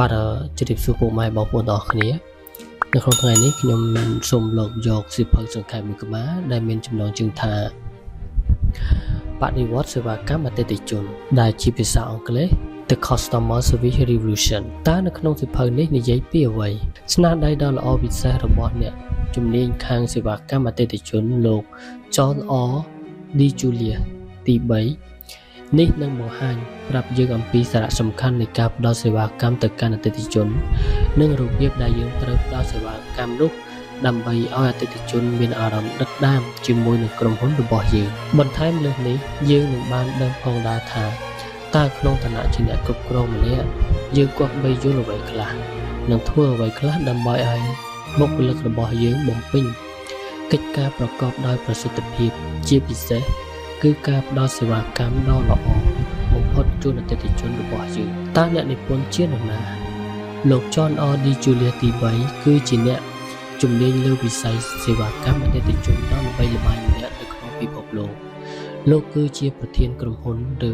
បាទជម្រាបសួរពុកម៉ែបងប្អូនទាំងអស់គ្នានៅក្នុងថ្ងៃនេះខ្ញុំសូមលើកយកសៀវភៅសង្ខេបមួយក្បាលដែលមានចំណងជើងថាបដិវត្តសេវាកម្មអតិថិជនដែលជាភាសាអង់គ្លេស The Customer Service Revolution តើនៅក្នុងសៀវភៅនេះនិយាយពីអ្វីស្នាដៃដ៏ល្អពិសេសរបស់អ្នកជំនាញខាងសេវាកម្មអតិថិជនលោក John R. DiJulius ទី3នេះនឹងបង្ហាញប្រាប់យើងអំពីសារៈសំខាន់នៃការផ្តល់សេវាកម្មទៅកាន់អតិថិជននិងរបៀបដែលយើងត្រូវផ្តល់សេវាកម្មនោះដើម្បីឲ្យអតិថិជនមានអារម្មណ៍ដឹកដាមជាមួយនឹងក្រុមហ៊ុនរបស់យើងបន្ថែមលើសនេះយើងនឹងបានដឹងផងដែរថាតើក្នុងឋានៈជាអ្នកគ្រប់គ្រងម្នាក់យើងគប្បីយល់អ្វីខ្លះនិងធ្វើអ្វីខ្លះដើម្បីឲ្យបុគ្គលិករបស់យើងបំពេញកិច្ចការប្រកបដោយប្រសិទ្ធភាពជាពិសេសគឺការផ្តល់សេវាកម្មដ៏ល្អបំផុតជូនអតិថិជនរបស់យើងតើអ្នកនិពន្ធជានរណាលោក John R. DiJulius ទី3គឺជាអ្នកជំនាញលើវិស័យសេវាកម្មអតិថិជនដ៏ល្បីល្បាញម្នាក់នៅក្នុងពិភពលោកគឺជាប្រធានក្រុមហ៊ុន The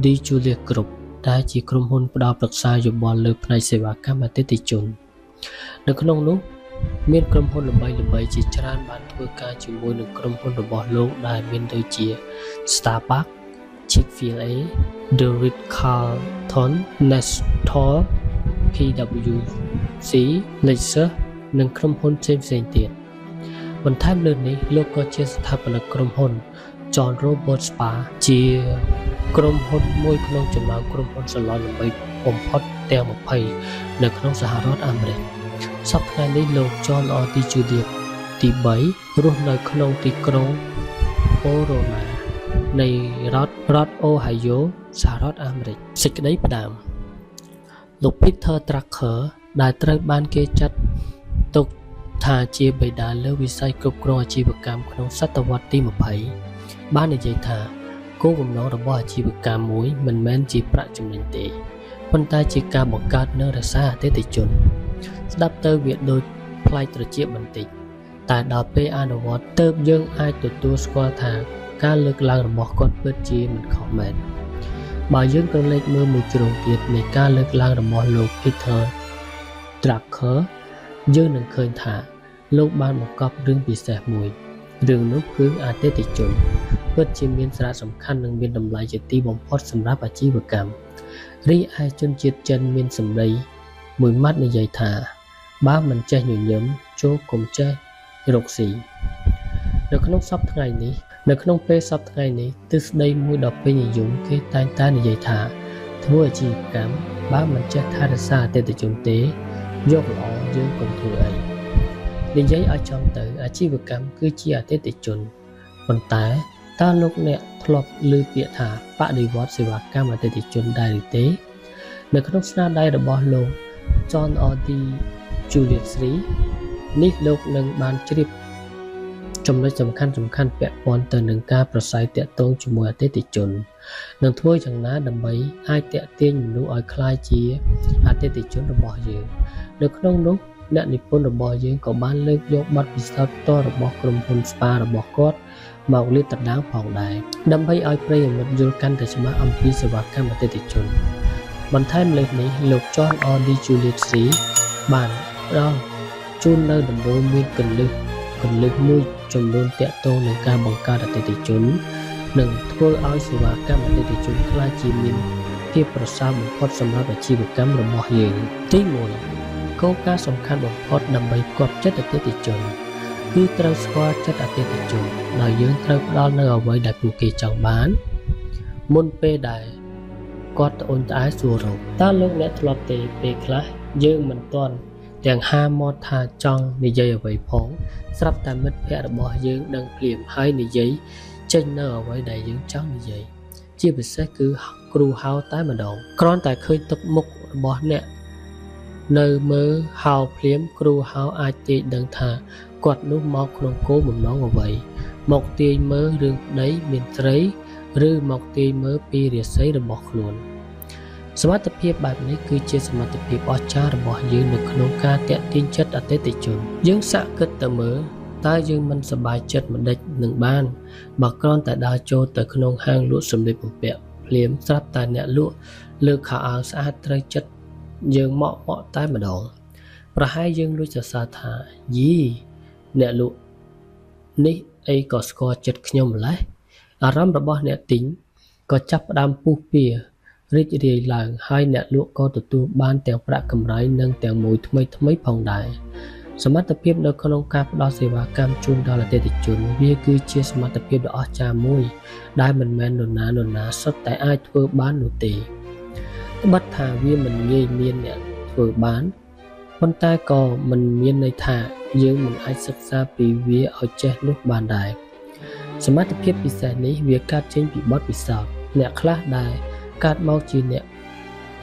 DiJulius Group ដែលជាក្រុមហ៊ុនផ្តល់ប្រឹក្សាយោបល់លើផ្នែកសេវាកម្មអតិថិជននៅក្នុងនោះមានក្រុមហ៊ុនល្បីៗជាច្រើនបានធ្វើការជាមួយនឹងក្រុមហ៊ុនរបស់លោកដែលមានដូចជា Starbucks, Chick-fil-A, The Ritz-Carlton, Nestle, PwC, Lexus និងក្រុមហ៊ុនផ្សេងៗទៀតបន្ថែមលើនេះលោកក៏ជាស្ថាបនិកក្រុមហ៊ុន John Robert Spa ជាក្រុមហ៊ុនមួយក្នុងចំណោមក្រុមហ៊ុនសាឡនល្បីបំផុតទាំង20នៅក្នុងសហរដ្ឋអាមេរិកសប្តាហ៍នេះលោក John R. DiJulius ទី3រស់នៅក្នុងទីក្រុង Corona នៃរដ្ឋ Ohio សហរដ្ឋអាមេរិកសេចក្តីផ្ដាំលោក Peter Drucker ដែលត្រូវបានគេចាត់ទុកថាជាបិតាលើវិស័យគ្រប់គ្រងអាជីវកម្មក្នុងសតវត្សទី20បាននិយាយថាគោលបំណងរបស់អាជីវកម្មមួយមិនមែនជាប្រាក់ចំណេញទេប៉ុន្តែជាការបង្កើតនិងរក្សាអតិថិជនស្ដាប់ទៅវាដូចប្លែកត្រចៀកបន្តិចតែដល់ពេលអនុវត្តទើបយើងអាចទទួលស្គាល់ថាការលើកឡើងរបស់គាត់ពិតជាមិនខុសមែនបើយើងក្រឡេកមើលមួយជ្រុងទៀតនៃការលើកឡើងរបស់លោក Peter Drucker យើងនឹងឃើញថាលោកបានបង្កប់រឿងពិសេសមួយរឿងនោះគឺអតិថិជនពិតជាមានសារៈសំខាន់និងមានតម្លៃជាទីបំផុតសម្រាប់អាជីវកម្មរីឯជនជាតិចិនមានសម្ដីមួយម៉ាត់និយាយថាបើមិនចេះញញឹមចូលកុំចេះរកស៊ីនៅក្នុងសប្តាហ៍នេះទិសដីមួយដ៏ពេញនិយមគេតែងតែនិយាយថាធ្វើអាជីវកម្មបើមិនចេះថែរក្សាអតិថិជនទេយកល្អយើងកុំធ្វើអីនិយាយឲ្យចំទៅអាជីវកម្មគឺជាអតិថិជនប៉ុន្តែតើលោកអ្នកធ្លាប់ឮពាក្យថាបដិវត្តសេវាកម្មអតិថិជនដែរឬទេនៅក្នុងស្នាដៃរបស់លោក John R. DiJulius នេះលោកនឹងបានជ្រាបចំណុចសំខាន់ពាក់ព័ន្ធទៅនឹងការប្រស័យទាក់ទងជាមួយអតិថិជននិងធ្វើយ៉ាងណាដើម្បីអាចទាក់ទាញមនុស្សឲ្យក្លាយជាអតិថិជនរបស់យើងនៅក្នុងនោះអ្នកនិពន្ធរបស់យើងក៏បានលើកយកបទពិសោធន៍ផ្ទាល់របស់ក្រុមហ៊ុន Spa របស់គាត់មកលាតត្រដាងផងដែរដើម្បីឲ្យប្រិយមិត្តយល់កាន់តែច្បាស់អំពីសេវាកម្មអតិថិជនបន្ថែមលើនេះលោក John R. DiJulius បានផ្ដល់ជូននៅដំបូងមានគន្លឹះមួយចំនួនទាក់ទងនឹងការបង្កើតអតិថិជននិងធ្វើឲ្យសេវាកម្មអតិថិជនក្លាយជាមានភាពប្រសើរបំផុតសម្រាប់អាជីវកម្មរបស់យើងទី1គោលការណ៍សំខាន់បំផុតដើម្បីគាប់ចិត្តអតិថិជនគឺត្រូវស្គាល់ចិត្តអតិថិជនដោយយើងត្រូវផ្ដល់នូវអ្វីដែលពួកគេចង់បានមុនពេលដែលគាត់ត្អូញត្អែសួររកតើលោកអ្នកធ្លាប់ទេពេលខ្លះយើងមិនទាន់ទាំងហាមាត់ថាចង់និយាយអ្វីផងស្រាប់តែមិត្តភ័ក្តិរបស់យើងដឹងភ្លាមហើយនិយាយចេញនៅអ្វីដែលយើងចង់និយាយជាពិសេសគឺគ្រូហៅតែម្ដងគ្រាន់តែឃើញទឹកមុខរបស់អ្នកនៅមើលហៅភ្លាមគ្រូហៅអាចទាយដឹងថាគាត់នោះមកក្នុងគោលបំណងអ្វីមកទាយមើលរឿងប្តីមានស្រីឬមកទាយមើលពីរាសីរបស់ខ្លួនសមត្ថភាពបែបនេះគឺជាសមត្ថភាពអស្ចារ្យរបស់យើងនៅក្នុងការទាក់ទាញចិត្តអតិថិជនយើងសាកគិតទៅមើលតើយើងមិនសប្បាយចិត្តមិនដេចនឹងបានបើគ្រាន់តែដើរចូលទៅក្នុងហាងលក់សម្លៀកបំពាក់ភ្លាមស្រាប់តែអ្នកលក់លើកខោអាវស្អាតត្រូវចិត្ត យើងមកតែម្ដងប្រហែលយើងដូចសរសើរថាយីអ្នកលក់នេះអីក៏ស្គាល់ចិត្តខ្ញុំម្ល៉េះអារម្មណ៍របស់អ្នកទិញក៏ចាប់ផ្ដើមពុះពៀរីករាយឡើងហើយអ្នកលក់ក៏ទទួលបានទាំងប្រាក់កម្រៃនិងទាំងមួយថ្មីផងដែរសមត្ថភាពនៅក្នុងការផ្ដល់សេវាកម្មជូនដល់អតិថិជនវាគឺជាសមត្ថភាពដ៏អស្ចារ្យមួយដែលមិនមែននរណាសុទ្ធតែអាចធ្វើបាននោះទេត្បិតថាវាមិនងាយមានអ្នកធ្វើបានប៉ុន្តែក៏មិនមានន័យថាយើងមិនអាចសិក្សាពីវាឲ្យចេះនោះបានដែរសមត្ថភាពពិសេសនេះវាកើតចេញពីបទពិសោធន៍អ្នកខ្លះដែលកើតមក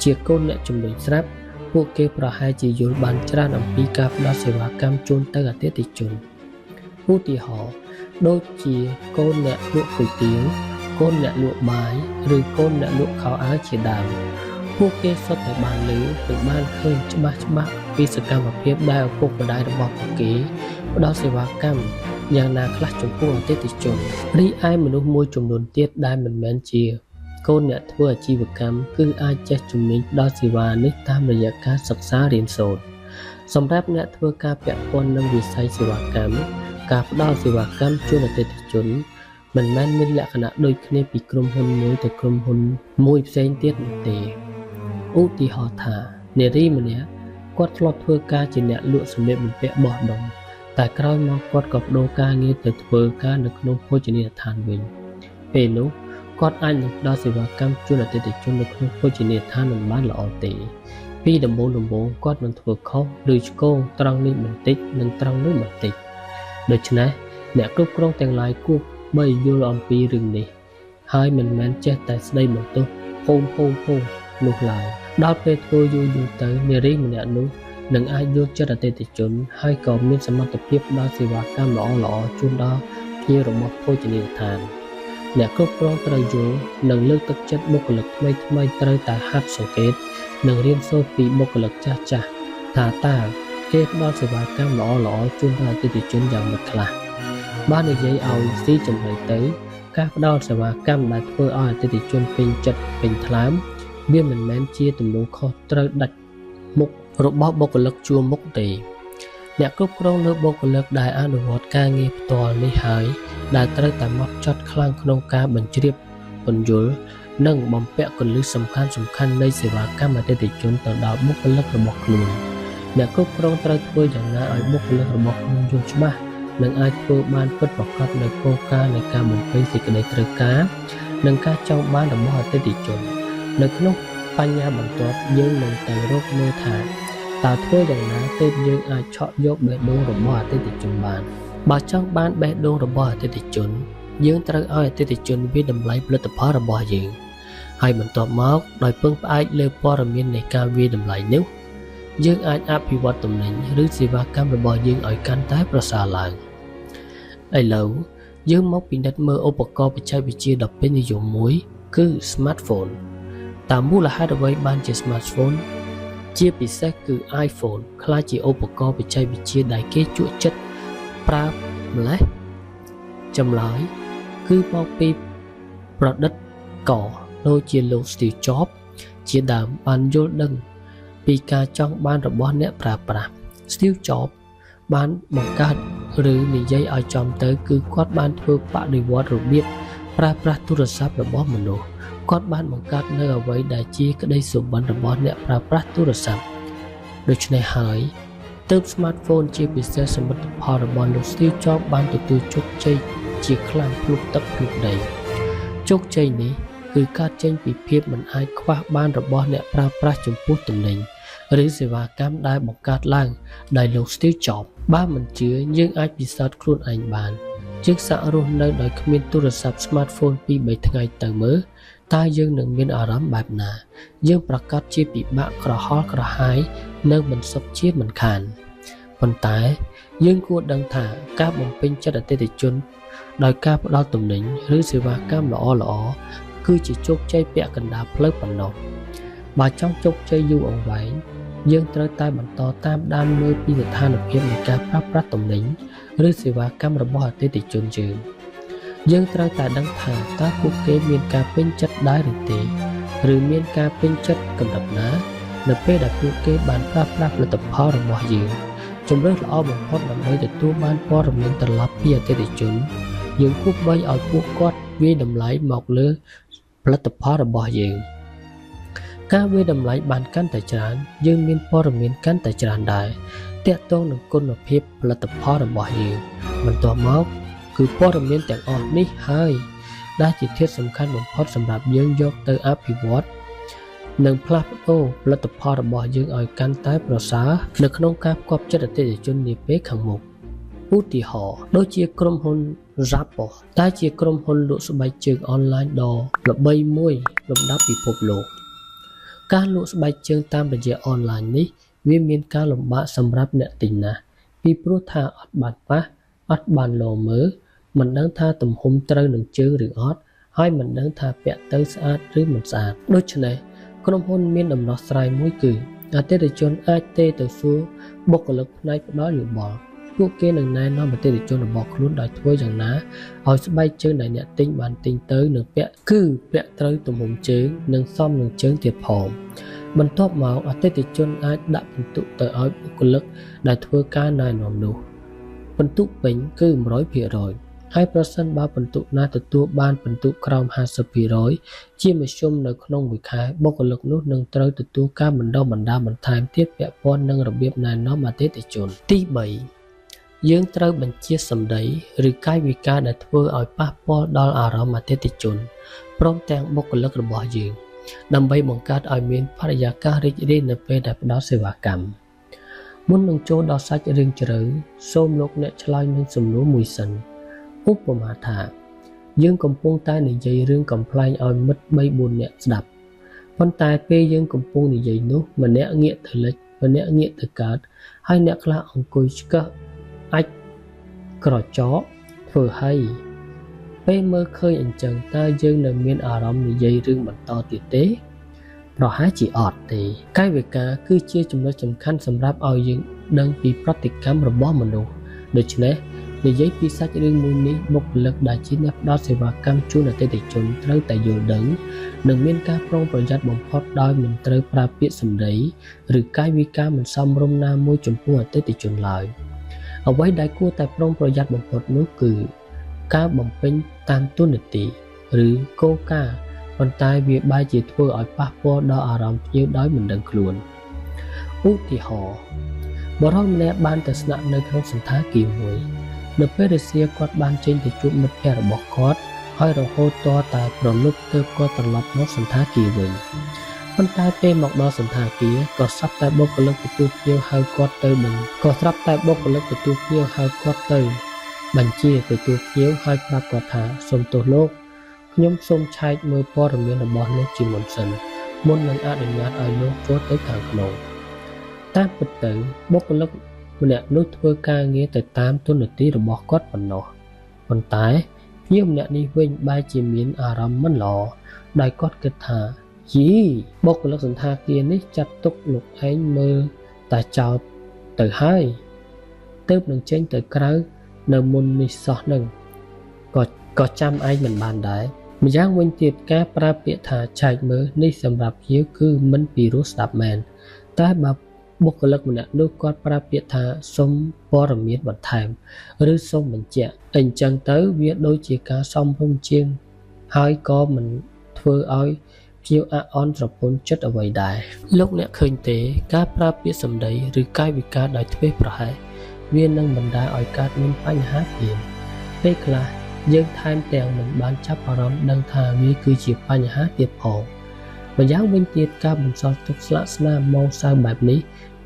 ជាកូនអ្នកជំនួញស្រាប់ពួកគេប្រហែលជាយល់បានច្រើនអំពីការផ្ដល់សេវាកម្មជូនទៅអតិថិជនឧទាហរណ៍ដូចជាកូនអ្នកលក់គុយទាវកូនអ្នកលក់បាយឬកូនអ្នកលក់ខោអាវជាដើមពួកគេសុទ្ធតែបានឮនិងបានឃើញច្បាស់ពីសកម្មភាពដែលឪពុកម្ដាយរបស់ពួកគេផ្ដល់សេវាកម្មយ៉ាងណាខ្លះចំពោះអតិថិជនរីឯមនុស្សមួយចំនួនទៀតដែលមិនមែនជាកូនអ្នកធ្វើអាជីវកម្មគឺអាចចេះជំនាញផ្ដល់សេវានេះតាមរយៈការសិក្សារៀនសូត្រសម្រាប់អ្នកធ្វើការពាក់ព័ន្ធនឹងវិស័យសេវាកម្មការផ្ដល់សេវាកម្មជូនអតិថិជនមិនមែនមានលក្ខណៈដូចគ្នាពីក្រុមហ៊ុនមួយទៅក្រុមហ៊ុនមួយផ្សេងទៀតនោះទេឧទាហរណ៍ថានារីម្នាក់គាត់ធ្លាប់ធ្វើការជាអ្នកលក់សម្លៀកបំពាក់បោះដុំតែក្រោយមកគាត់ក៏បដូរការងារទៅធ្វើការនៅក្នុងភោជនីយដ្ឋានវិញពេលនោះគាត់អាចនឹងផ្ដល់សេវាកម្មជូនអតិថិជននៅក្នុងភោជនីយដ្ឋានមិនបានល្អទេពីដំបូងគាត់នឹងធ្វើខុសឬឆ្គងត្រង់នេះបន្តិចនិងត្រង់នោះបន្តិចដូច្នេះអ្នកគ្រប់គ្រងទាំងឡាយគួរបីយល់អំពីរឿងនេះហើយមិនមែនចេះតែស្ដីបន្ទោសហូមនោះឡើយដល់ពេលធ្វើយូរទៅនារីម្នាក់នោះនឹងអាចយល់ចិត្តអតិថិជនហើយក៏មានសមត្ថភាពផ្ដល់សេវាកម្មល្អជូនដល់ភ្ញៀវរបស់ភោជនីយដ្ឋានអ្នកគ្រប់គ្រងត្រូវយល់និងលើកទឹកចិត្តបុគ្គលិកថ្មីត្រូវតែហាត់សង្កេតនិងរៀនសូត្រពីបុគ្គលិកចាស់ថាតើគេផ្ដល់សេវាកម្មល្អជូនដល់អតិថិជនយ៉ាងម៉េចខ្លះបាននិយាយឲ្យស៊ីចំណៃទៅការផ្ដល់សេវាកម្មដែលធ្វើឲ្យអតិថិជនពេញចិត្តពេញថ្លើមវាមិនមែនជាទំនួលខុសត្រូវដាច់មុខរបស់បុគ្គលិកជួរមុខទេអ្នកគ្រប់គ្រងលើបុគ្គលិកដែលអនុវត្តការងារផ្ទាល់នេះហើយដែលត្រូវតែហ្មត់ចត់ខ្លាំងក្នុងការបញ្ជ្រាបពន្យល់និងបំពាក់គន្លឹះសំខាន់នៃសេវាកម្មអតិថិជនទៅដល់បុគ្គលិករបស់ខ្លួនអ្នកគ្រប់គ្រងត្រូវធ្វើយ៉ាងណាឲ្យបុគ្គលិករបស់ខ្លួនយល់ច្បាស់និងអាចធ្វើបានពិតប្រាកដនៅគោលការណ៍នៃការបំពេញសេចក្តីត្រូវការនិងការចង់បានរបស់អតិថិជននៅក្នុងបញ្ហាបន្ទាប់យើងនឹងទៅរកមើលថាតើធ្វើយ៉ាងណាទើបយើងអាចឆក់យកបេះដូងរបស់អតិថិជនបានបើចង់បានបេះដូងរបស់អតិថិជនយើងត្រូវឲ្យអតិថិជនវាតម្លៃផលិតផលរបស់យើងហើយបន្ទាប់មកដោយពឹងផ្អែកលើព័ត៌មាននៃការវាយតម្លៃនេះយើងអាចអភិវឌ្ឍទំនិញឬសេវាកម្មរបស់យើងឲ្យកាន់តែប្រសើរឡើងឥឡូវយើងមកពិនិត្យមើលឧបករណ៍បច្ចេកវិទ្យាដ៏ពេញនិយមមួយគឺ Smartphone តើមូលហេតុអ្វីបានជា Smartphone ជាពិសេសគឺ iPhone ក្លាយជាឧបករណ៍បច្ចេកវិទ្យាដែលគេជក់ចិត្តប្រើម្លេះចម្លើយគឺមកពីប្រឌិតករដូចជាលោក Steve Jobs ជាដើមបានយល់ដឹងពីការចង់បានរបស់អ្នកប្រើប្រាស់ Steve Jobs បានបង្កើតឬនិយាយឲ្យចំទៅគឺគាត់បានធ្វើបដិវត្តរបៀបប្រើប្រាស់ទូរស័ព្ទរបស់មនុស្សគាត់បានបង្កើតនៅអ្វីដែលជាក្តីសុបិនរបស់អ្នកប្រើប្រាស់ទូរស័ព្ទដូច្នេះហើយទើប Smartphone ជាពិសេសសមិទ្ធផលរបស់លោក Steve Jobs បានទទួលជោគជ័យជាខ្លាំងភ្លុកទឹកភ្លុកដីជោគជ័យនេះគឺកើតចេញពីភាពមិនអាចខ្វះបានរបស់អ្នកប្រើប្រាស់ចំពោះទំនិញឬសេវាកម្មដែលបង្កើតឡើងដោយលោក Steve Jobs បើមិនជឿយើងអាចពិសោធន៍ខ្លួនឯងបានយើងសាក់រស់នៅដោយគ្មានទូរស័ព្ទ Smartphone 2-3 ថ្ងៃទៅមើលតើយើងនឹងមានអារម្មណ៍បែបណាយើងប្រកាសជាពិបាកក្រហល់ក្រហាយនៅមិនសុខជាមិនខានប៉ុន្តែយើងគួរដឹងថាការបំពេញចិត្តអតិថិជនដោយការផ្ដល់ទំនិញឬសេវាកម្មល្អៗគឺជាជោគជ័យពាក់កណ្ដាលផ្លូវប៉ុណ្ណោះបើចង់ជោគជ័យយូរអង្វែងយើងត្រូវតែបន្តតាមដានមើលពីស្ថានភាពនៃការប្រើប្រាស់ទំនិញឬសេវាកម្មរបស់អតិថិជនយើងត្រូវតែដឹងថាតើពួកគេមានការពេញចិត្តដែរឬទេឬមានការពេញចិត្តកម្រិតណា នៅពេលដែលពួកគេបានប្រើប្រាស់ផលិតផលរបស់យើងជម្រើសល្អបំផុតដើម្បីទទួលបានព័ត៌មានត្រឡប់ពីអតិថិជនយើងគួរបីឲ្យពួកគាត់វាយតម្លៃមកលើផលិតផលរបស់យើងការវាយតម្លៃបានកាន់តែច្រើនយើងមានព័ត៌មានកាន់តែច្រើនដែរទាក់ទងនឹងគុណភាពផលិតផលរបស់យើងបន្ទាប់មកគឺព័ត៌មានទាំងអស់នេះហើយដែលជាធាតុសំខាន់បំផុតសម្រាប់យើងយកទៅអភិវឌ្ឍនិងផ្លាស់ប្ដូរផលិតផលរបស់យើងឲ្យកាន់តែប្រសើរនៅក្នុងការផ្គប់ចិត្តអតិថិជននាពេលខាងមុខឧទាហរណ៍ដូចជាក្រុមហ៊ុន Zappos ដែលជាក្រុមហ៊ុនលក់ស្បែកជើងអនឡាញដ៏ល្បីមួយលំដាប់ពិភពលោកការលក់ស្បែកជើងតាមរយៈអនឡាញនេះវាមានការលំបាកសម្រាប់អ្នកទិញណាស់ពីព្រោះថាអត់បានប៉ះអត់បានលោមើលមិនដឹងថាទំហំត្រូវនឹងជើងឬអត់ហើយមិនដឹងថាពាក់ទៅស្អាតឬមិនស្អាតដូច្នេះក្រុមហ៊ុនមានដំណោះស្រាយមួយគឺអតិថិជនអាចទេទៅសួរបុគ្គលិកផ្នែកផ្ដល់យោបល់ពួកគេនឹងណែនាំអតិថិជនរបស់ខ្លួនដោយធ្វើយ៉ាងណាឲ្យស្បែកជើងដែលអ្នកទិញបានទិញទៅនឹងពាក់ត្រូវទំហំជើងនិងសមនឹងជើងទៀតផងបន្ទាប់មកអតិថិជនអាចដាក់ពិន្ទុទៅឲ្យបុគ្គលិកដែលធ្វើការណែនាំនោះពិន្ទុពេញគឺ 100% ហើយប្រសិនបើពិន្ទុណាទទួលបានពិន្ទុក្រោម 50% ជាមធ្យមនៅក្នុងមួយខែបុគ្គលិកនោះនឹងត្រូវទទួលការបណ្ដុះបណ្ដាលបន្ថែមទៀតពាក់ព័ន្ធនឹងរបៀបណែនាំអតិថិជនទី3យើងត្រូវបញ្ជាសម្ដីឬកាយវិការដែលធ្វើឲ្យប៉ះពាល់ដល់អារម្មណ៍អតិថិជនព្រមទាំងបុគ្គលិករបស់យើងដើម្បីបង្កើតឲ្យមានបរិយាកាសរីករាយនៅពេលដែលផ្ដល់សេវាកម្មមុននឹងចូលដល់សាច់រឿងជ្រៅសូមលោកអ្នកឆ្លើយនឹងសំណួរមួយសិនឧបមាថាយើងកំពុងតែនិយាយរឿងកំប្លែងឲ្យមិត្ត 3-4 នាក់ស្ដាប់ប៉ុន្តែពេលយើងកំពុងនិយាយនោះម្នាក់ងាកទៅលិចម្នាក់ងាកទៅកើតហើយអ្នកខ្លះអង្គុយឆ្កឹះអាចក្រចកធ្វើហើយពេលមើលឃើញអញ្ចឹងតើយើងនៅមានអារម្មណ៍និយាយរឿងបន្តទៀតទេប្រហែលជាអត់ទេកាយវិការគឺជាចំណុចសំខាន់សម្រាប់ឲ្យយើងដឹងពីប្រតិកម្មរបស់មនុស្សដូច្នេះនិយាយពីសាច់រឿងមួយនេះបុគ្គលិកដែលជាអ្នកផ្ដល់សេវាកម្មជូនអតិថិជនត្រូវតែយល់ដឹងនិងមានការប្រុងប្រយ័ត្នបំផុតដោយមិនត្រូវប្រើពាក្យសម្ដីឬកាយវិការមិនសមរម្យណាមួយចំពោះអតិថិជនឡើយអ្វីដែលគួរតែប្រុងប្រយ័ត្នបំផុតនោះគឺការបំពេញតាមតួនាទីឬគោលការណ៍ប៉ុន្តែវាបែរជាធ្វើឲ្យប៉ះពាល់ដល់អារម្មណ៍ភ្ញៀវដោយមិនដឹងខ្លួនឧទាហរណ៍បុរសម្នាក់បានទៅស្នាក់នៅក្នុងសន្តាគារមួយនៅពេលរសៀលគាត់បានចេញទៅជួបមិត្តភ័ក្តិរបស់គាត់ហើយរហូតទាល់តែប្រលប់ទើបគាត់ត្រឡប់មកសន្តាគារវិញប៉ុន្តែពេលមកដល់សន្តាគារក៏ស្រាប់តែបុគ្គលិកទទួលភ្ញៀវហៅគាត់ទៅបញ្ជាទទួលភ្ញៀវហើយប្រាប់គាត់ថាសូមទោសលោកខ្ញុំសូមឆែកមើលព័ត៌មានរបស់លោកជាមុនសិនមុននឹងអនុញ្ញាតឲ្យលោកចូលទៅខាងក្នុងតាមពិតទៅបុគ្គលិកម្នាក់នោះធ្វើការងារទៅតាមតួនាទីរបស់គាត់ប៉ុណ្ណោះប៉ុន្តែភ្ញៀវម្នាក់នេះវិញបែរជាមានអារម្មណ៍មិនល្អដោយគាត់គិតថាយីបុគ្គលិកសន្តាគារនេះចាត់ទុកលោកឯងមើលតែចោលទៅហើយទើបនឹងចេញទៅក្រៅនៅមុននេះសោះនឹងក៏ចាំឯងមិនបានដែរម្យ៉ាងវិញទៀតការប្រើពាក្យថាឆែកមើលនេះសម្រាប់ភ្ញៀវគឺមិនពីរោះស្ដាប់មែនតែបើបុគ្គលិកម្នាក់នោះគាត់ប្រើពាក្យថាសូមព័ត៌មានបន្ថែមឬសូមបញ្ជាក់អញ្ចឹងទៅវាដូចជាការសំរុំជាងហើយក៏មិនធ្វើឲ្យភ្ញៀវអាក់អន់ត្រពន់ចិត្តអ្វីដែរលោកអ្នកឃើញទេការប្រើពាក្យសម្ដីឬកាយវិការដោយធ្វេសប្រហែសវានឹងបណ្ដាលឲ្យកើតមានបញ្ហាភ្លាមពេលខ្លះយើងថែមទាំងមិនបានចាប់អារម្មណ៍ដឹងថាវាគឺជាបញ្ហាទៀតផងម្យ៉ាងវិញទៀតការបន្សល់ទុកស្លាកស្នាមមកសៅបែបនេះ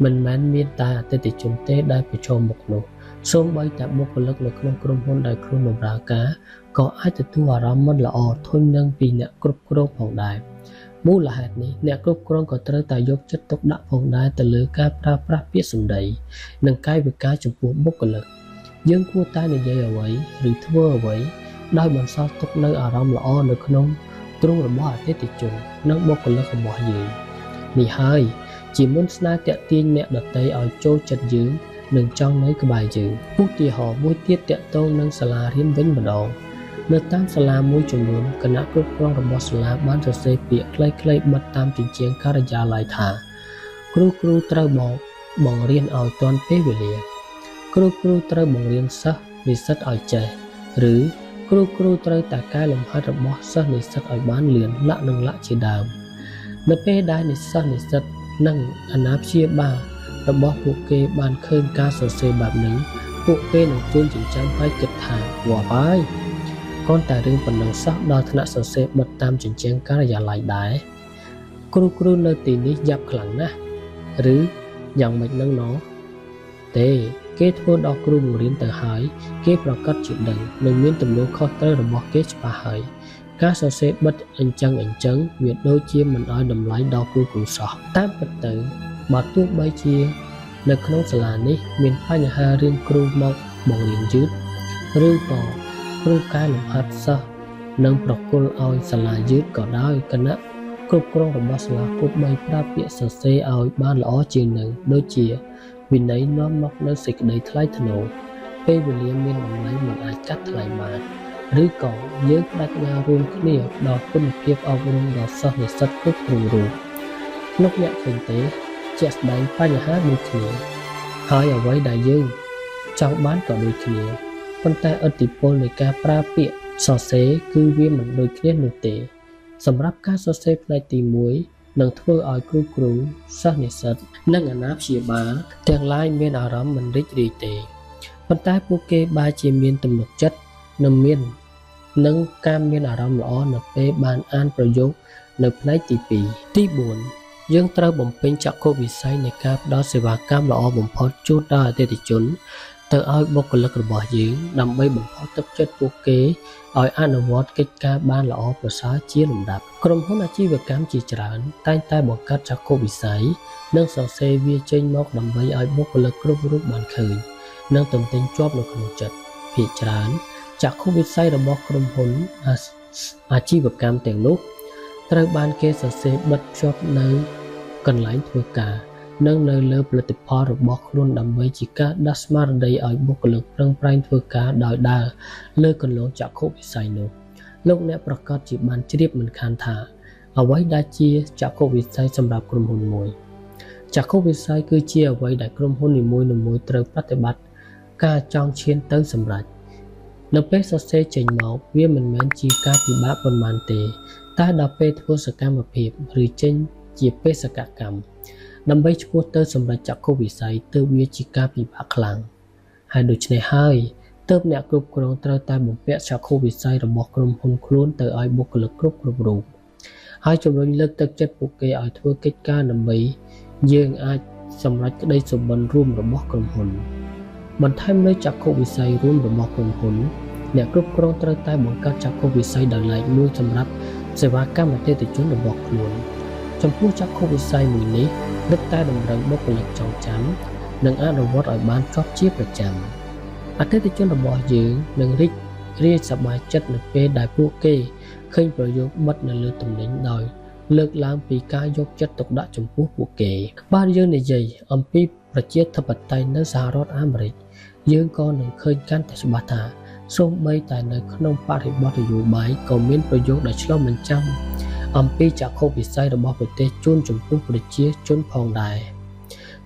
មិនមែនមានតែអតិថិជនទេដែលប្រឈមមុខនោះសូម្បីតែបុគ្គលិកនៅក្នុងក្រុមហ៊ុនដែលខ្លួនបម្រើការក៏អាចទទួលអារម្មណ៍មិនល្អធន់នឹងពីអ្នកគ្រប់គ្រងផងដែរមូលហេតុនេះអ្នកគ្រប់គ្រងក៏ត្រូវតែយកចិត្តទុកដាក់ផងដែរទៅលើការប្រើប្រាស់ពាក្យសម្ដីនិងកាយវិការចំពោះបុគ្គលិកយើងគួរតែនិយាយអ្វីឬធ្វើអ្វីដោយបន្សល់ទុកនូវអារម្មណ៍ល្អនៅក្នុងទ្រូងរបស់អតិថិជននិងបុគ្គលិករបស់យើងនេះហើយជាមុនស្នេហ៍តាក់ទាញអ្នកដទៃឲ្យចូលចិត្តយើងនិងចង់នៅក្បែរយើងឧទាហរណ៍មួយទៀតតាក់ទងនឹងសាលារៀនវិញម្ដងនៅតាមសាលាមួយចំនួនគណៈគ្រប់គ្រងរបស់សាលាបានសរសេរពាក្យខ្លីៗបិទតាមជញ្ជាំងការិយាល័យថា គ្រូត្រូវបង្រៀនឲ្យទាន់ពេលវេលាគ្រូត្រូវបង្រៀនសិស្សនិស្សិតឲ្យចេះឬគ្រូត្រូវតែកែលម្អិតរបស់សិស្សនិស្សិតឲ្យបានលឿនលក្ខជាដើមនៅពេលដែលនិស្សិតនិងអាណាព្យាបាលរបស់ពួកគេបានឃើញការសរសេរបែបនេះពួកគេនឹងជួនចិញ្ចាំហើយគិតថាវ៉ាហើយគ្រាន់តែរឿងប៉ុណ្ណឹងសោះដល់ថ្នាក់សរសេរបិទតាមជញ្ជាំងការិយាល័យដែរគ្រូនៅទីនេះយ៉ាប់ខ្លាំងណាស់ឬយ៉ាងម៉េចនឹងណោះទេគេធ្វើដល់គ្រូបង្រៀនទៅហើយគេប្រកាសជាដឹងនិងមានទំនួលខុសត្រូវរបស់គេច្បាស់ហើយការសរសេរបិទអញ្ចឹងវាដូចជាមិនឲ្យតម្លៃដល់គ្រូសោះតាមពិតទៅបើទោះបីជានៅក្នុងសាលានេះមានបញ្ហារឿងគ្រូមកបង្រៀនយឺតឬក៏គ្រូកែលម្អិតសិស្សនិងប្រគល់ឲ្យសាលាយឺតក៏ដោយគណៈគ្រប់គ្រងរបស់សាលាគប់បីប្រើពាក្យសរសេរឲ្យបានល្អជាងនឹងដូចជាវិន័យនាំមកនៅសេចក្តីថ្លៃថ្នូរពេលវេលាមានតម្លៃមិនអាចកាត់ថ្លៃបានឬក៏យើងបដិញ្ញារួមគ្នាដល់គុណភាពអប់រំដល់សិស្សនិស្សិតគ្រប់រូបលោកអ្នកឃើញទេជាក់ស្ដែងបញ្ហាដូចគ្នាហើយអ្វីដែលយើងចង់បានក៏ដូចគ្នាប៉ុន្តែឥទ្ធិពលនៃការប្រើពាក្យសរសេរគឺវាមិនដូចគ្នានោះទេសម្រាប់ការសរសេរផ្នែកទី1នឹងធ្វើឲ្យគ្រូសិស្សនិស្សិតនិងអាណាព្យាបាលទាំងឡាយមានអារម្មណ៍មិនរីករាយទេប៉ុន្តែពួកគេបែរជាមានទំនុកចិត្តនិងការមានអារម្មណ៍ល្អនៅពេលបានអានប្រយោគនៅផ្នែកទី2ទី4យើងត្រូវបំពេញចក្ខុវិស័យនៃការផ្ដល់សេវាកម្មល្អបំផុតជូនដល់អតិថិជនទៅឲ្យបុគ្គលិករបស់យើងដើម្បីបំផុសទឹកចិត្តពួកគេឲ្យអនុវត្តកិច្ចការបានល្អប្រសើរជាលំដាប់ក្រុមហ៊ុនអាជីវកម្មជាច្រើនតែងតែបង្កើតចក្ខុវិស័យនិងសរសេរវាចេញមកដើម្បីឲ្យបុគ្គលិកគ្រប់រូបបានឃើញនិងទន្ទេញជាប់នៅក្នុងចិត្តភាគច្រើនចក្ខុវិស័យរបស់ក្រុមហ៊ុនអាជីវកម្មទាំងនោះត្រូវបានគេសរសេរបិទភ្ជាប់នៅកន្លែងធ្វើការនិងនៅលើផលិតផលរបស់ខ្លួនដើម្បីជាការដាស់ស្មារតីឲ្យបុគ្គលិកប្រឹងប្រែងធ្វើការដោយដើរលើគន្លងចក្ខុវិស័យនោះលោកអ្នកប្រកាសជាបានជ្រាបមិនខានថាអ្វីដែលជាចក្ខុវិស័យសម្រាប់ក្រុមហ៊ុនមួយចក្ខុវិស័យគឺជាអ្វីដែលក្រុមហ៊ុននីមួយៗត្រូវប្រតិបត្តិការចង់ឈានទៅសម្រេចនៅពេលសរសេរចេញមកវាមិនមែនជាការពិបាកប៉ុន្មានទេតែដល់ពេលធ្វើសកម្មភាពឬចេញជាបេសកកម្មដើម្បីឆ្ពោះទៅសម្រេចចក្ខុវិស័យទើបវាជាការពិបាកខ្លាំងហើយដូច្នេះហើយទើបអ្នកគ្រប់គ្រងត្រូវតែបំពាក់ចក្ខុវិស័យរបស់ក្រុមហ៊ុនខ្លួនទៅឲ្យបុគ្គលិកគ្រប់រូបហើយជំរុញលើកទឹកចិត្តពួកគេឲ្យធ្វើកិច្ចការដើម្បីយើងអាចសម្រេចក្តីសុបិនរួមរបស់ក្រុមហ៊ុនបន្ថែមលើចក្ខុវិស័យរួមរបស់ក្រុមហ៊ុនអ្នកគ្រប់គ្រងត្រូវតែបង្កើតចក្ខុវិស័យដោយឡែកមួយសម្រាប់សេវាកម្មអតិថិជនរបស់ខ្លួនចំពោះចក្ខុវិស័យមួយនេះរឹតតែតម្រូវបុគ្គលិកចងចាំនិងអនុវត្តឲ្យបានជាប់ជាប្រចាំអតិថិជនរបស់យើងនឹងរីករាយសប្បាយចិត្តនៅពេលដែលពួកគេឃើញប្រយោគបិទនៅលើទំនិញដោយលើកឡើងពីការយកចិត្តទុកដាក់ចំពោះពួកគេបាទយើងនិយាយអំពីប្រជាធិបតេយ្យនៅសហរដ្ឋអាមេរិកយើងក៏នឹងឃើញកាន់តែច្បាស់ថាសូម្បីតែនៅក្នុងបរិបទនយោបាយក៏មានប្រយោគដែលឆ្លុះបញ្ចាំងអំពីចក្ខុវិស័យរបស់ប្រទេសជូនចំពោះប្រជាជនផងដែរ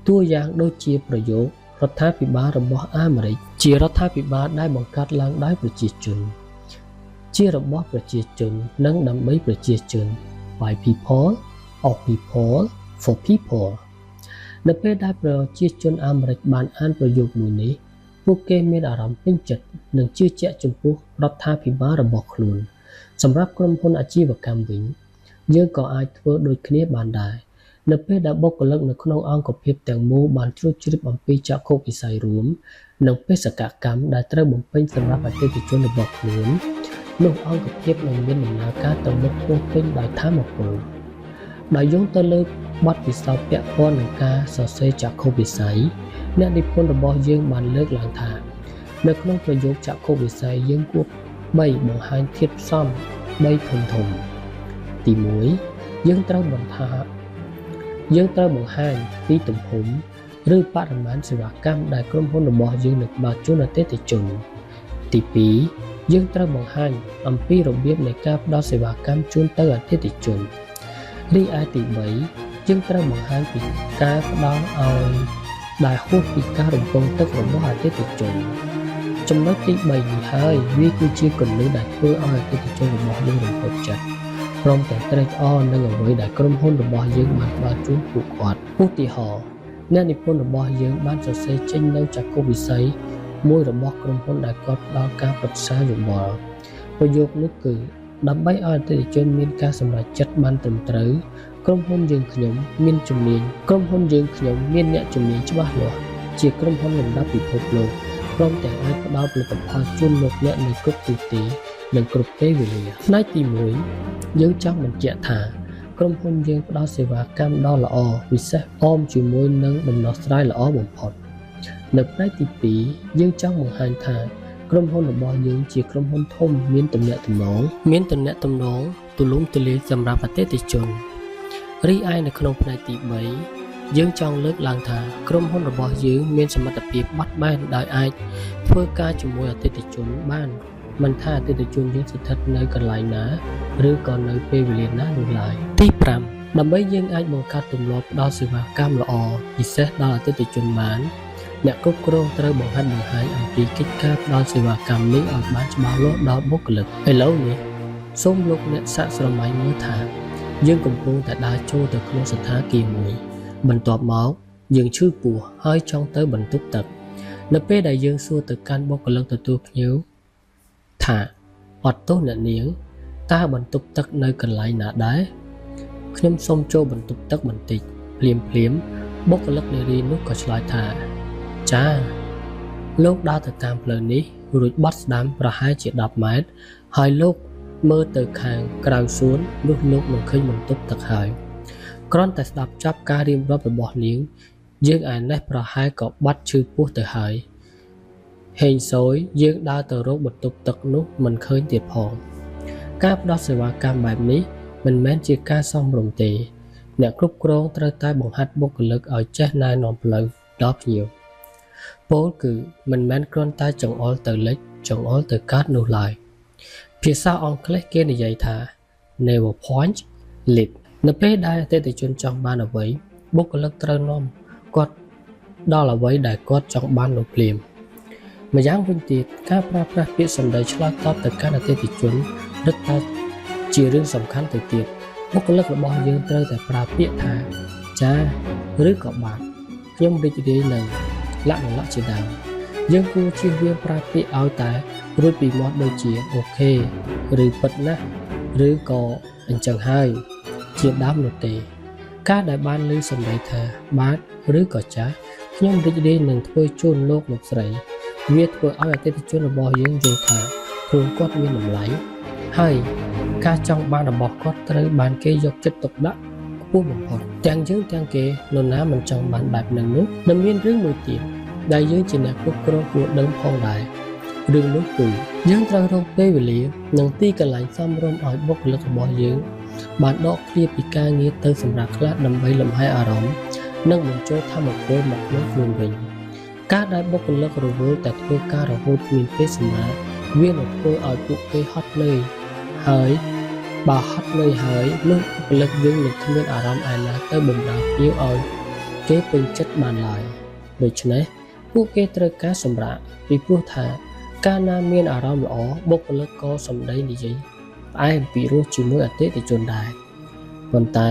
តួយ៉ាងដូចជាប្រយោគរដ្ឋាភិបាលរបស់អាមេរិកជារដ្ឋាភិបាលដែលបង្កើតឡើងដោយប្រជាជនជារបស់ប្រជាជននិងដើម្បីប្រជាជន by people of people for people នៅពេលដែលប្រជាជនអាមេរិកបានអានប្រយោគមួយនេះពួកគេមានអារម្មណ៍ពេញចិត្តនិងជឿជាក់ចំពោះរដ្ឋាភិបាលរបស់ខ្លួនសម្រាប់ក្រុមហ៊ុនអាជីវកម្មវិញយើងក៏អាចធ្វើដូចគ្នាបានដែរនៅពេលដែលបុគ្គលិកនៅក្នុងអង្គភាពទាំងមូលបានជ្រួតជ្រាបអំពីចក្ខុវិស័យរួមនិងបេសកកម្មដែលត្រូវបំពេញសម្រាប់អតិថិជនរបស់ខ្លួននោះអង្គភាពនឹងមានដំណើរការទៅមុខពោពេញដោយថាមពលដោយយោងទៅលើបទពិសោធន៍ពាក់ព័ន្ធនឹងការសរសេរចក្ខុវិស័យអ្នកនិពន្ធរបស់យើងបានលើកឡើងថានៅក្នុងប្រយោគចក្ខុវិស័យយើងគួរ3បង្ហាញធាតុផ្សំ3ធំទី1យើងត្រូវបង្ហាញពីទំហំឬបរិមាណសេវាកម្មដែលក្រុមហ៊ុនរបស់យើងនឹងផ្ដល់ជូនអតិថិជនទី2យើងត្រូវបង្ហាញអំពីរបៀបនៃការផ្ដល់សេវាកម្មជូនទៅអតិថិជនរីឯទី3 យើងត្រូវបង្ហាញពីការផ្ដល់ឲ្យដែលហួសពីការរំពឹងទុករបស់អតិថិជនចំណុចទី3នេះហើយវាគឺជាគន្លឹះដែលធ្វើឲ្យអតិថិជនរបស់យើងរំភើបចិត្តព្រមទាំងត្រេកអរនឹងអ្វីដែលក្រុមហ៊ុនរបស់យើងបានផ្ដល់ជូនពួកគាត់ឧទាហរណ៍អ្នកនិពន្ធរបស់យើងបានសរសេរចេញនូវចក្ខុវិស័យមួយរបស់ក្រុមហ៊ុនដែលគាត់ផ្ដល់ការប្រឹក្សាយោបល់ប្រយោគនោះគឺដើម្បីឲ្យអតិថិជនមានការសម្រេចចិត្តបានត្រឹមត្រូវក្រុមហ៊ុនយើងខ្ញុំមានអ្នកជំនាញច្បាស់លាស់ជាក្រុមហ៊ុនលំដាប់ពិភពលោកព្រមទាំងអាចផ្ដល់ផលិតផលជូនលោកអ្នកនៅគ្រប់ទិសទីនិងគ្រប់ពេលវេលាផ្នែកទី1យើងចង់បញ្ជាក់ថាក្រុមហ៊ុនយើងផ្ដល់សេវាកម្មដ៏ល្អពិសេសអមជាមួយនឹងដំណោះស្រាយល្អបំផុតនៅផ្នែកទី2យើងចង់បង្ហាញថាក្រុមហ៊ុនរបស់យើងជាក្រុមហ៊ុនធំមានទំនាក់ទំនងទូលំទូលាយសម្រាប់អតិថិជនរីឯនៅក្នុងផ្នែកទី3យើងចង់លើកឡើងថាក្រុមហ៊ុនរបស់យើងមានសមត្ថភាពបត់បែនដោយអាចធ្វើការជាមួយអតិថិជនបានមិនថាអតិថិជនយើងស្ថិតនៅកន្លែងណាឬក៏នៅពេលវេលាណានោះឡើយទី5ដើម្បីយើងអាចបង្កើតទម្លាប់ផ្ដល់សេវាកម្មល្អពិសេសដល់អតិថិជនបានអ្នកគ្រប់គ្រងត្រូវបង្ហាត់បង្ហាញអំពីកិច្ចការផ្ដល់សេវាកម្មនេះឲ្យបានច្បាស់លាស់ដល់បុគ្គលិកឥឡូវនេះសូមលោកអ្នកសាកស្រមៃមើលថាយើងកំពុងតែដើរចូលទៅក្នុងសណ្ឋាគារមួយបន្ទាប់មកយើងឈឺពោះហើយចង់ទៅបន្ទប់ទឹកនៅពេលដែលយើងសួរទៅកាន់បុគ្គលិកទទួលភ្ញៀវថាអត់ទោសអ្នកនាងតើបន្ទប់ទឹកនៅកន្លែងណាដែរខ្ញុំសូមចូលបន្ទប់ទឹកបន្តិចភ្លាមបុគ្គលិកនារីនោះក៏ឆ្លើយថាចាលោកដើរទៅតាមផ្លូវនេះរួចបត់ស្ដាំប្រហែលជា10ម៉ែត្រហើយលោកមើលទៅខាងក្រៅសួននោះលោកនឹងឃើញបន្ទប់ទឹកហើយគ្រាន់តែស្ដាប់ចាប់ការរៀបរាប់របស់នាងយើងឯនេះប្រហែលក៏បាត់ឈឺពោះទៅហើយហេងសយយើងដើរទៅរកបន្ទប់ទឹកនោះមិនឃើញទៀតផងការផ្ដល់សេវាកម្មបែបនេះមិនមែនជាការសមរម្យទេអ្នកគ្រប់គ្រងត្រូវតែបង្ហាត់បុគ្គលិកឲ្យចេះណែនាំផ្លូវដល់ភ្ញៀវពោលគឺមិនមែនគ្រាន់តែចង្អុលទៅលិចចង្អុលទៅកើតនោះឡើយភាសាអង់គ្លេសគេនិយាយថា never point lead នៅពេលដែលអតិថិជនចង់បានអ្វីបុគ្គលិកត្រូវនាំគាត់ដល់អ្វីដែលគាត់ចង់បាននោះភ្លាមម្យ៉ាងវិញទៀតការប្រើប្រាស់ពាក្យសម្ដីឆ្លើយតបទៅកាន់អតិថិជនរឹតតែជារឿងសំខាន់ទៅទៀតបុគ្គលិករបស់យើងត្រូវតែប្រើពាក្យថាចាឬក៏បាទខ្ញុំរីករាយនឹងលក្ខជាដើមយើងគួរជៀសវាងប្រើពាក្យឲ្យតែរួចពីមាត់ដូចជាអូខេឬពិតណាស់ឬក៏អញ្ចឹងហើយជាដើមនោះទេការដែលបានឮសម្ដីថាបាទឬក៏ចាស់ខ្ញុំរីករាយនឹងធ្វើជូនលោកលោកស្រីវាធ្វើឲ្យអតិថិជនរបស់យើងយល់ថាខ្លួនគាត់មានតម្លៃហើយការចង់បានរបស់គាត់ត្រូវបានគេយកចិត្តទុកដាក់ខ្ពស់បំផុតទាំងយើងទាំងគេនរណាមិនចង់បានបែបហ្នឹងនោះនឹងមានរឿងមួយទៀតដែលយើងជាអ្នកគ្រប់គ្រងគួរដឹងផងដែររឿងនោះគឺយើងត្រូវរកពេលវេលានិងទីកន្លែងសមរម្យឲ្យបុគ្គលិករបស់យើងបានដកគ្នាពីការងារទៅសម្រាប់ខ្លះដើម្បីលំហែអារម្មណ៍និងបញ្ចូលធម៌ពលមកក្នុងខ្លួនវិញការដែលបុគ្គលិករវល់តែធ្វើការរហូតគ្មានពេលសម្រាកវានឹងធ្វើឲ្យពួកគេហត់នឿយហើយបើហត់នឿយហើយនោះបុគ្គលិកយើងនឹងគ្មានអារម្មណ៍ឯណាទៅបម្រើភ្ញៀវឲ្យគេពេញចិត្តបានឡើយដូច្នេះពួកគេត្រូវការសម្រាកពីព្រោះថាកាលណាមានអារម្មណ៍ល្អបុគ្គលិកក៏សម្ដីនិយាយផ្អែមពីរោះជាមួយអតិថិជនដែរប៉ុន្តែ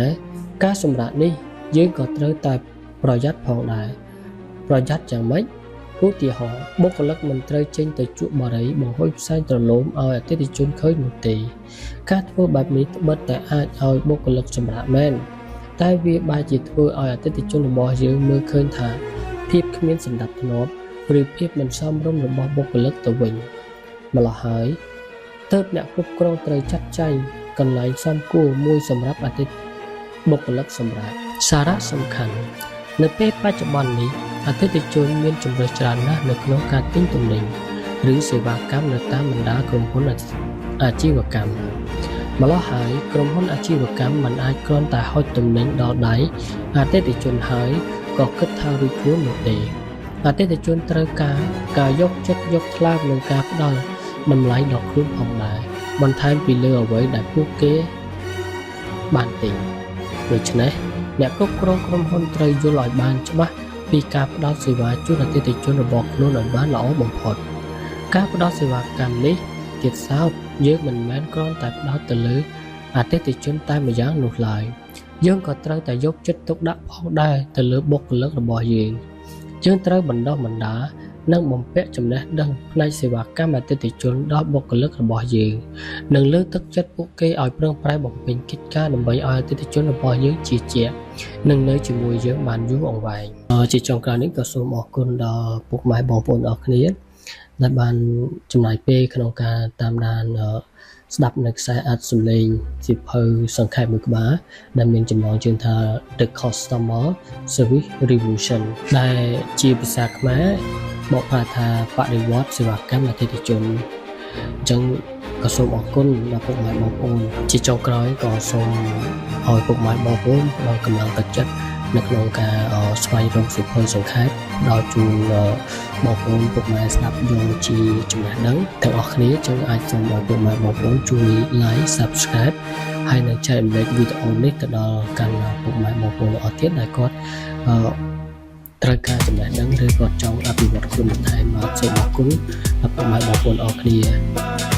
ការសម្រាកនេះយើងក៏ត្រូវតែប្រយ័ត្នផងដែរប្រយ័ត្នយ៉ាងម៉េចឧទាហរណ៍បុគ្គលិកមិនត្រូវចេញទៅជក់បារីបង្ហុយផ្សែងទ្រលោមឲ្យអតិថិជនឃើញនោះទេការធ្វើបែបនេះត្បិតតែអាចឲ្យបុគ្គលិកសម្រាកមែនតែវាបែរជាធ្វើឲ្យអតិថិជនរបស់យើងមើលឃើញថាភាពគ្មានសណ្ដាប់ធ្នាប់ឬភាពមិនសមរម្យរបស់បុគ្គលិកទៅវិញម្ល៉េះហើយទើបអ្នកគ្រប់គ្រងត្រូវចាត់ចែងកន្លែងសមគួរមួយសម្រាប់អតិថិជនបុគ្គលិកសម្រាប់សារៈសំខាន់នៅពេលបច្ចុប្បន្ននេះអតិថិជនមានជម្រើសច្រើនណាស់នៅក្នុងការទិញទំនិញឬសេវាកម្មនៅតាមបណ្ដាក្រុមហ៊ុនអាជីវកម្មម្ល៉េះហើយក្រុមហ៊ុនអាជីវកម្មមិនអាចគ្រាន់តែហុចទំនិញដល់ដៃអតិថិជនហើយក៏គិតថារួចខ្លួននោះទេអតិថិជនត្រូវការយកចិត្តយកថ្លើមនឹងការផ្ដល់តម្លៃដល់ខ្លួនផងដែរបន្ថែមពីលើអ្វីដែលពួកគេបានទិញដូច្នេះ អ្នកគ្រប់គ្រងក្រុមហ៊ុនត្រូវយល់ឲ្យបានច្បាស់ពីការផ្ដល់សេវាជូនអតិថិជនរបស់ខ្លួនឲ្យបានល្អបំផុតការផ្ដល់សេវាកម្មនេះទៀតសោតយើងមិនមែនគ្រាន់តែផ្ដោតទៅលើអតិថិជនតែម្យ៉ាងនោះឡើយយើងក៏ត្រូវតែយកចិត្តទុកដាក់ផងដែរទៅលើបុគ្គលិករបស់យើងត្រូវបណ្ដុះបណ្ដាលនិងបំពាក់ចំណេះដឹងផ្នែកសេវាកម្មអតិថិជនដល់បុគ្គលិករបស់យើងនិងលើកទឹកចិត្តពួកគេឲ្យប្រឹងប្រែងបំពេញកិច្ចការដើម្បីឲ្យអតិថិជនរបស់យើងជឿជាក់និងនៅជាមួយយើងបានយូរអង្វែងជាចុងក្រោយនេះក៏សូមអរគុណដល់ពុកម៉ែបងប្អូនអរគ្នាដែលបានចំណាយពេលក្នុងការតាមដានស្ដាប់នៅខ្សែអាត់សំឡេងសៀវភៅសង្ខេបមួយក្បាលដែលមានចំណងជើងថា The Customer Service Revolution ដែលជាភាសាខ្មែរបកប្រែថាបដិវត្តន៍សេវាកម្មអតិថិជនអញ្ចឹងក៏សូមអរគុណដល់ពុកម៉ែបងប្អូនជាចុងក្រោយក៏សូមឲ្យពុកម៉ែបងប្អូនផ្ដល់កម្លាំងទឹកចិត្តនៅក្នុងការស្វែងរកសៀវភៅសង្ខេបដល់ជូនបងប្អូនពុកម៉ែស្ដាប់យកជាចំណេះដឹងទាំងអស់គ្នាចឹងអាចសូមឲ្យពុកម៉ែបងប្អូនជួយ like subscribe ហើយនឹងចែករំលែកវីដេអូនេះទៅដល់កាន់ពុកម៉ែបងប្អូនអស់ទៀតដែលគាត់ត្រូវការចំណេះដឹងឬក៏ចង់អភិវឌ្ឍខ្លួនបន្ថែមមកសូមអរគុណដល់ពុកម៉ែបងប្អូនអរគ្នា